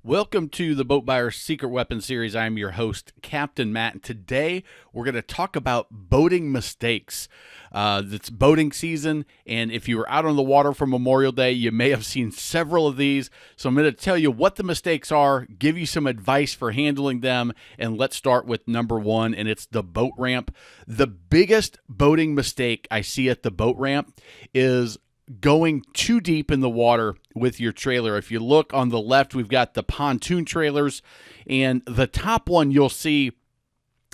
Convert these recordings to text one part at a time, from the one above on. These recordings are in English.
Welcome to the Boat Buyer's Secret Weapon Series. I'm your host, Captain Matt, and today we're going to talk about boating mistakes. It's boating season, and if you were out on the water for Memorial Day, you may have seen several of these. So I'm going to tell you what the mistakes are, give you some advice for handling them, and let's start with number one, and it's the boat ramp. The biggest boating mistake I see at the boat ramp is going too deep in the water with your trailer. If you look on the left, we've got the pontoon trailers, and the top one you'll see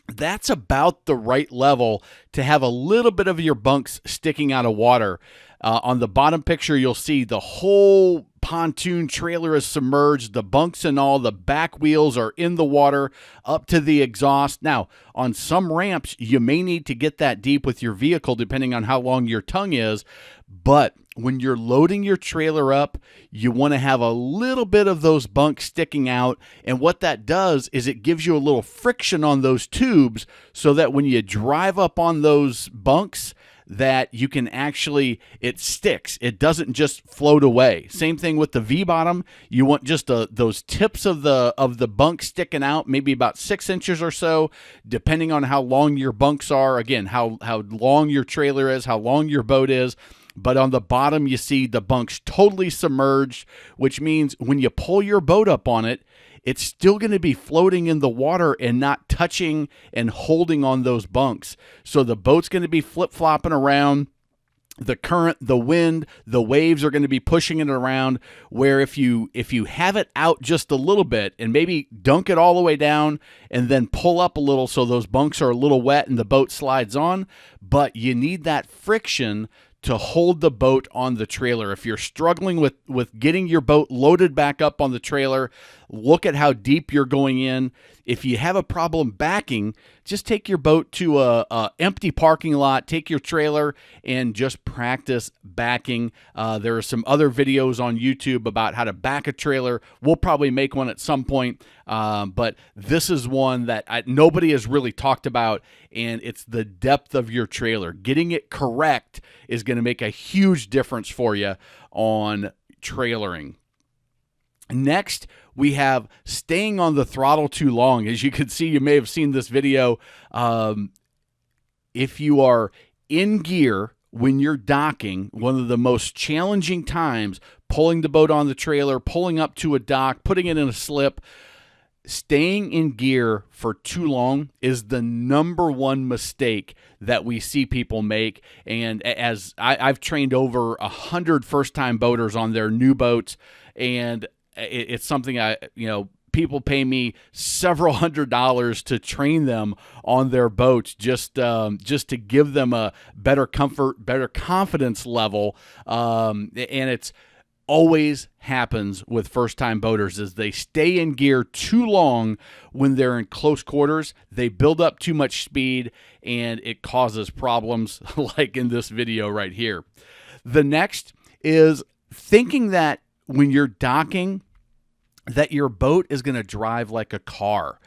that's about the right level to have a little bit of your bunks sticking out of water. On the bottom picture, you'll see the whole pontoon trailer is submerged, the bunks and all, the back wheels are in the water up to the exhaust. Now, on some ramps, you may need to get that deep with your vehicle depending on how long your tongue is, but when you're loading your trailer up, you want to have a little bit of those bunks sticking out, and what that does is it gives you a little friction on those tubes so that when you drive up on those bunks, that you can actually, it sticks. It doesn't just float away. Same thing with the V-bottom. You want just those tips of the bunk sticking out, maybe about 6 inches or so, depending on how long your bunks are. Again, how long your trailer is, how long your boat is. But on the bottom, you see the bunks totally submerged, which means when you pull your boat up on it, it's still going to be floating in the water and not touching and holding on those bunks. So the boat's going to be flip-flopping around. The current, the wind, the waves are going to be pushing it around, where if you have it out just a little bit and maybe dunk it all the way down and then pull up a little so those bunks are a little wet and the boat slides on, but you need that friction to hold the boat on the trailer. If you're struggling with getting your boat loaded back up on the trailer, look at how deep you're going in. If you have a problem backing, just take your boat to a empty parking lot, take your trailer, and just practice backing. There are some other videos on YouTube about how to back a trailer. We'll probably make one at some point, but this is one that nobody has really talked about, and it's the depth of your trailer. Getting it correct is going to make a huge difference for you on trailering. Next, we have staying on the throttle too long. As you can see, you may have seen this video. If you are in gear when you're docking, one of the most challenging times, pulling the boat on the trailer, pulling up to a dock, putting it in a slip, staying in gear for too long is the number one mistake that we see people make. And as I've trained over 100 first-time boaters on their new boats, and it's something people pay me several $100s to train them on their boats, just to give them a better comfort, better confidence level, and it's always happens with first-time boaters is they stay in gear too long when they're in close quarters. They build up too much speed, and it causes problems like in this video right here. The next is thinking that when you're docking, that your boat is going to drive like a car.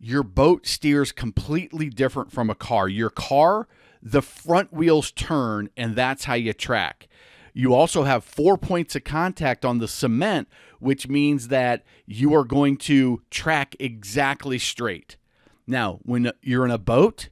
Your boat steers completely different from a car. Your car, the front wheels turn, and that's how you track. You also have 4 points of contact on the cement, which means that you are going to track exactly straight. Now, when you're in a boat,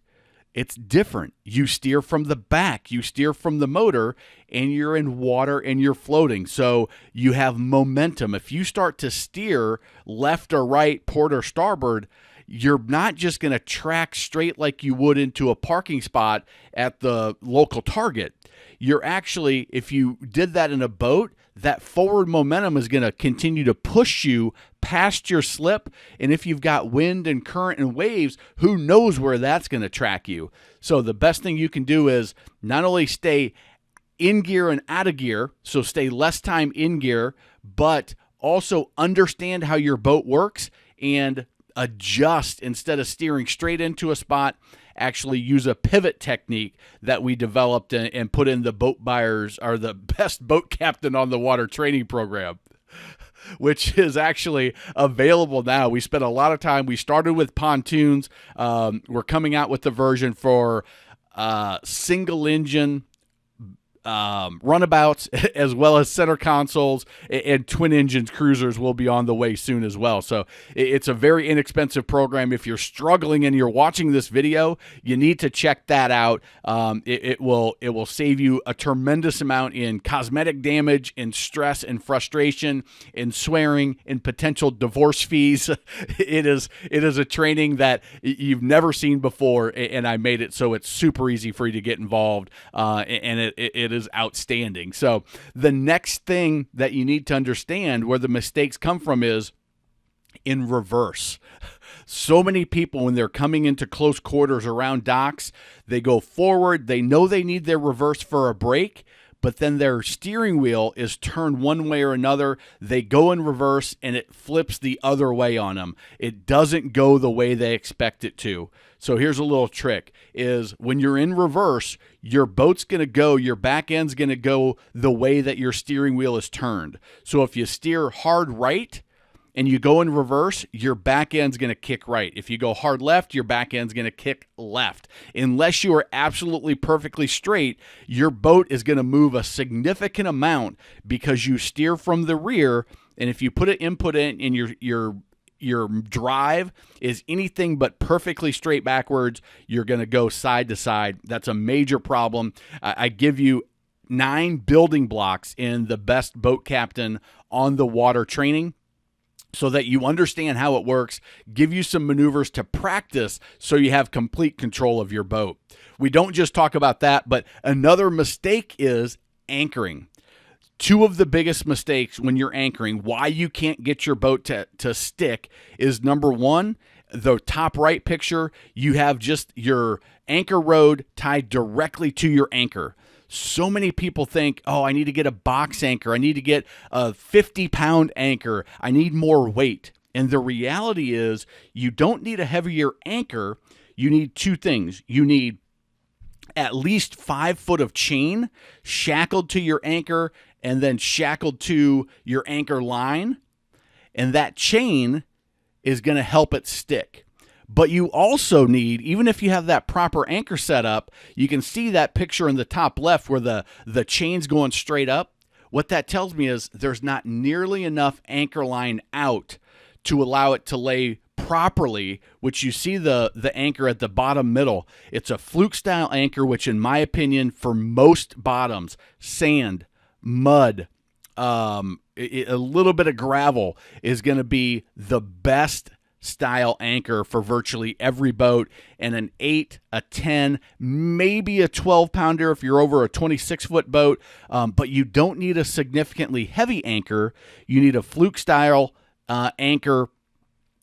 it's different. You steer from the back, you steer from the motor, and you're in water and you're floating. So you have momentum. If you start to steer left or right, port or starboard, you're not just going to track straight like you would into a parking spot at the local Target. You're actually, if you did that in a boat, that forward momentum is going to continue to push you past your slip. And if you've got wind and current and waves, who knows where that's going to track you. So the best thing you can do is not only stay in gear and out of gear, so stay less time in gear, but also understand how your boat works and adjust. Instead of steering straight into a spot, actually use a pivot technique that we developed and put in the Boat Buyers, or the Best Boat Captain on the Water training program, which is actually available now. We spent a lot of time. We started with pontoons. We're coming out with the version for single engine runabouts, as well as center consoles, and twin engine cruisers will be on the way soon as well. So it's a very inexpensive program. If you're struggling and you're watching this video, you need to check that out. It will save you a tremendous amount in cosmetic damage, in stress and frustration, in swearing, in potential divorce fees. It is a training that you've never seen before, and I made it so it's super easy for you to get involved, and it is outstanding. So the next thing that you need to understand where the mistakes come from is in reverse. So many people, when they're coming into close quarters around docks, they go forward, they know they need their reverse for a break, but then their steering wheel is turned one way or another. They go in reverse and it flips the other way on them. It doesn't go the way they expect it to. So here's a little trick is when you're in reverse, your boat's going to go, your back end's going to go the way that your steering wheel is turned. So if you steer hard right and you go in reverse, your back end's going to kick right. If you go hard left, your back end's going to kick left. Unless you are absolutely perfectly straight, your boat is going to move a significant amount because you steer from the rear. And if you put an input in and your drive is anything but perfectly straight backwards, you're going to go side to side. That's a major problem. I give you 9 building blocks in the Best Boat Captain on the Water training, so that you understand how it works, give you some maneuvers to practice so you have complete control of your boat. We don't just talk about that, but another mistake is anchoring. 2 of the biggest mistakes when you're anchoring, why you can't get your boat to stick, is number 1, the top right picture, you have just your anchor rod tied directly to your anchor. So many people think, oh, I need to get a box anchor. I need to get a 50-pound anchor. I need more weight. And the reality is you don't need a heavier anchor. You need 2 things. You need at least 5 foot of chain shackled to your anchor and then shackled to your anchor line. And that chain is going to help it stick. But you also need, even if you have that proper anchor set up, you can see that picture in the top left where the chain's going straight up. What that tells me is there's not nearly enough anchor line out to allow it to lay properly, which you see the anchor at the bottom middle. It's a fluke style anchor, which in my opinion, for most bottoms, sand, mud, a little bit of gravel is going to be the best style anchor for virtually every boat, and an 8, a 10, maybe a 12-pounder if you're over a 26-foot boat, but you don't need a significantly heavy anchor. You need a fluke style anchor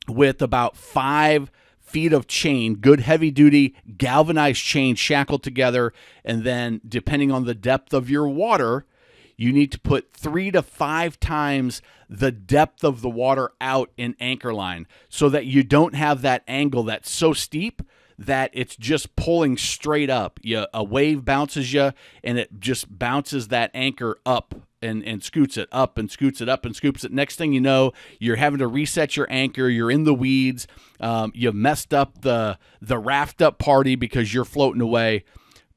with about 5 feet of chain, good heavy-duty galvanized chain shackled together, and then depending on the depth of your water, you need to put 3 to 5 times the depth of the water out in anchor line so that you don't have that angle that's so steep that it's just pulling straight up. A wave bounces you, and it just bounces that anchor up and scoots it up and scoots it up and scoops it. Next thing you know, you're having to reset your anchor. You're in the weeds. You've messed up the raft up party because you're floating away.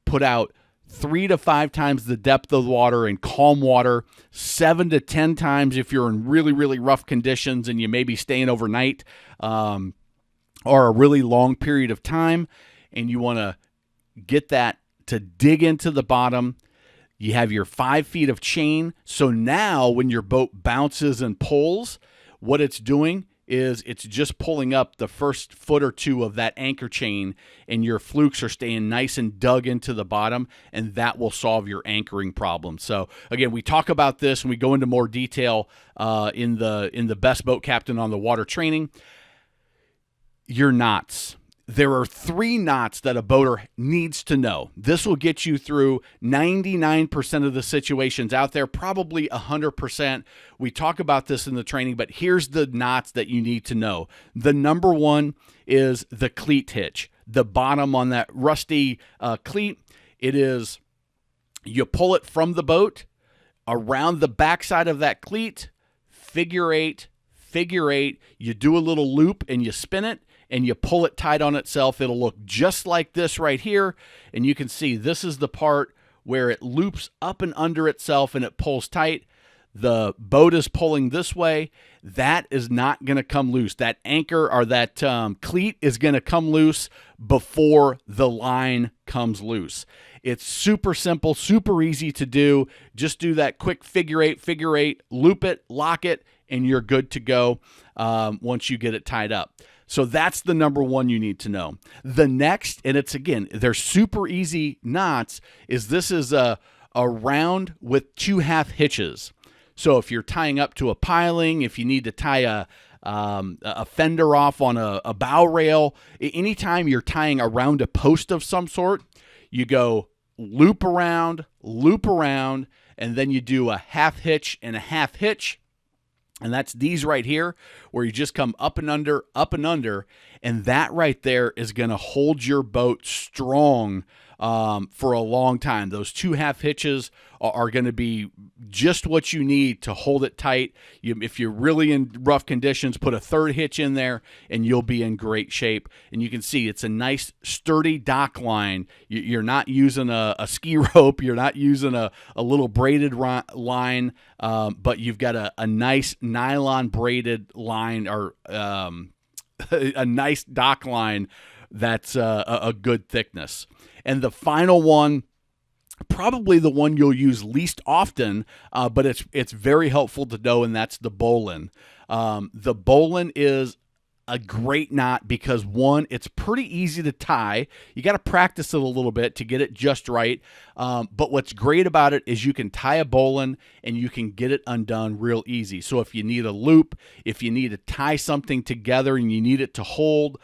Put out 3 to 5 times the depth of the water in calm water, 7 to 10 times if you're in really, really rough conditions and you may be staying overnight or a really long period of time, and you want to get that to dig into the bottom. You have your 5 feet of chain. So now when your boat bounces and pulls, what it's doing is it's just pulling up the first foot or 2 of that anchor chain, and your flukes are staying nice and dug into the bottom, and that will solve your anchoring problem. So again, we talk about this and we go into more detail in the Best Boat Captain on the Water training. Your knots. There are 3 knots that a boater needs to know. This will get you through 99% of the situations out there, probably 100%. We talk about this in the training, but here's the knots that you need to know. The number 1 is the cleat hitch. The bottom on that rusty cleat, it is, you pull it from the boat, around the backside of that cleat, figure eight, you do a little loop and you spin it, and you pull it tight on itself. It'll look just like this right here. And you can see this is the part where it loops up and under itself and it pulls tight. The boat is pulling this way. That is not going to come loose. That anchor or that cleat is going to come loose before the line comes loose. It's super simple, super easy to do. Just do that quick figure eight, loop it, lock it, and you're good to go once you get it tied up. So that's the number one you need to know. The next, and it's again, they're super easy knots, is this is a round with 2 half hitches. So if you're tying up to a piling, if you need to tie a fender off on a bow rail, anytime you're tying around a post of some sort, you go loop around, and then you do a half hitch and a half hitch. And that's these right here, where you just come up and under, and that right there is going to hold your boat strong for a long time. Those 2 half hitches are going to be just what you need to hold it tight. If you're really in rough conditions, put a 3rd hitch in there and you'll be in great shape. And you can see it's a nice sturdy dock line. You're not using a ski rope. You're not using a little braided line, but you've got a nice nylon braided line, or a nice dock line that's a good thickness. And the final one, probably the one you'll use least often, but it's very helpful to know, and that's the bowline. The bowline is a great knot because, one, it's pretty easy to tie. You got to practice it a little bit to get it just right. But what's great about it is you can tie a bowline and you can get it undone real easy. So if you need a loop, if you need to tie something together and you need it to hold,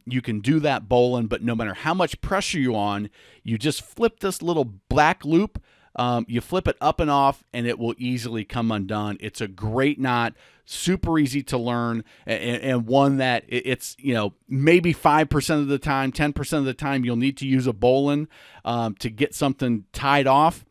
you can do that bowline. But no matter how much pressure you're on, you just flip this little black loop. You flip it up and off, and it will easily come undone. It's a great knot, super easy to learn, and one that it's, maybe 5% of the time, 10% of the time, you'll need to use a bowline to get something tied off,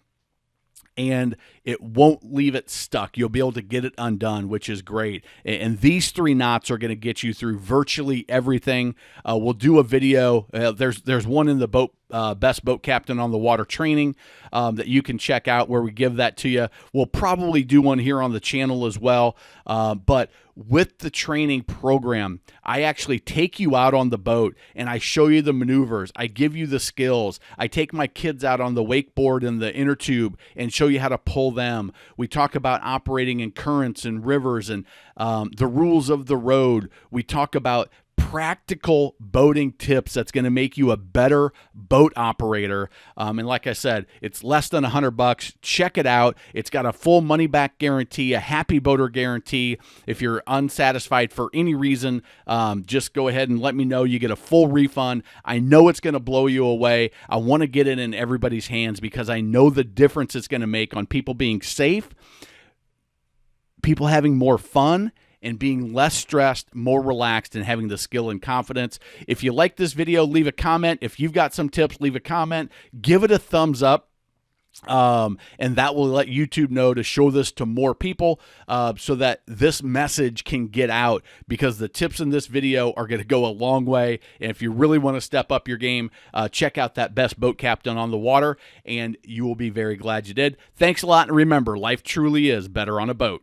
and it won't leave it stuck. You'll be able to get it undone, which is great. And these 3 knots are going to get you through virtually everything. We'll do a video. There's one in the boat Best Boat Captain on the Water training that you can check out, where we give that to you. We'll probably do one here on the channel as well. But with the training program, I actually take you out on the boat and I show you the maneuvers. I give you the skills. I take my kids out on the wakeboard and the inner tube and show you how to pull them. We talk about operating in currents and rivers and the rules of the road. We talk about practical boating tips that's going to make you a better boat operator. And like I said, it's less than $100. Check it out. It's got a full money back guarantee, a happy boater guarantee. If you're unsatisfied for any reason, just go ahead and let me know. You get a full refund. I know it's going to blow you away. I want to get it in everybody's hands because I know the difference it's going to make on people being safe, people having more fun, and being less stressed, more relaxed, and having the skill and confidence. If you like this video, leave a comment. If you've got some tips, leave a comment. Give it a thumbs up. And that will let YouTube know to show this to more people so that this message can get out, because the tips in this video are going to go a long way. And if you really want to step up your game, check out that Best Boat Captain on the Water, and you will be very glad you did. Thanks a lot, and remember, life truly is better on a boat.